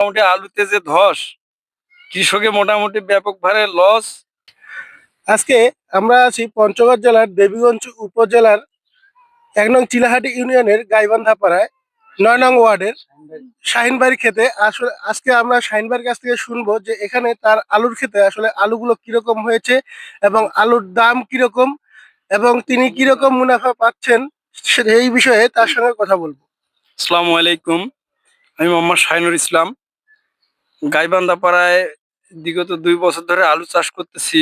মোটামুটি আলুতে যে ধস, কৃষকে মোটামুটি ব্যাপক ভাবে লস। আজকে আমরা আছি পঞ্চগড় জেলার দেবীগঞ্জ উপজেলার ১ নং চিলাহাটি ইউনিয়নের গাইবান্ধা পাড়ায় ৯ নং ওয়ার্ডের শাহিনবাড়ি ক্ষেতে। আসলে আজকে আমরা শাহিনবাড়ির কাছ থেকে শুনবো যে এখানে তার আলুর ক্ষেতে আসলে আলুগুলো কিরকম হয়েছে এবং আলুর দাম কিরকম এবং তিনি কিরকম মুনাফা পাচ্ছেন এই বিষয়ে তার সঙ্গে কথা বলবো। আসসালামু আলাইকুম, আমি মোহাম্মদ শাহিনুর ইসলাম। গাইবান্ধা পাড়ায় বিগত ২ বছর ধরে আলু চাষ করতেছি।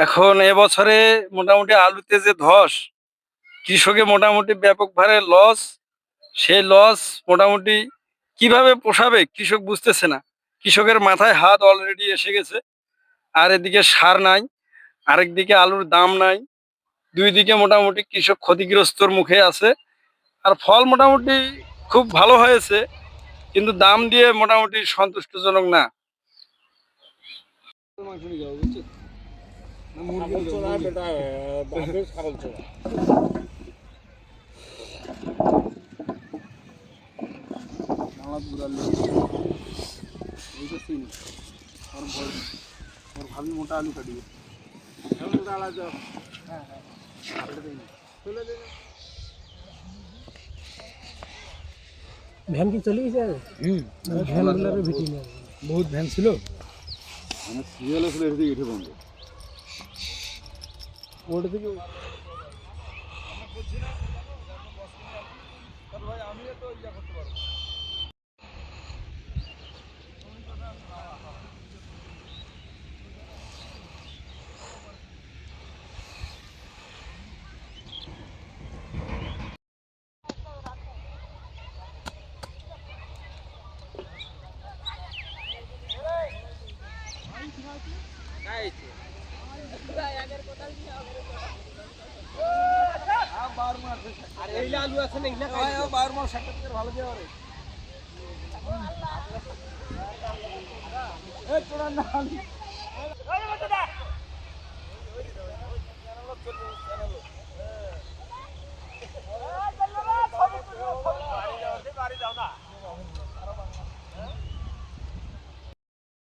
এখন এবছরে মোটামুটি আলুতে যে ধস, কৃষকে মোটামুটি ব্যাপক ভাবে লস। সেই লস মোটামুটি কিভাবে পোষাবে কৃষক বুঝতেছে না। কৃষকের মাথায় হাত অলরেডি এসে গেছে। আর এদিকে সার নাই, আরেকদিকে আলুর দাম নাই। দুই দিকে মোটামুটি কৃষক ক্ষতিগ্রস্তর মুখে আছে। আর ফল মোটামুটি খুব ভালো হয়েছে, কিন্তু দাম দিয়ে মোটামুটি সন্তুষ্টজনক না। মোটা আলু কাটিয়ে ভ্যান কি চলে গেছে? ভ্যানগুলোর ভিটি নেই, বহুত ভ্যান ছিল, মানে সিরিয়াল ছিল এদিকে এঠে বন্ধ ওটা থেকে। আলু আছে ভালো দিয়ে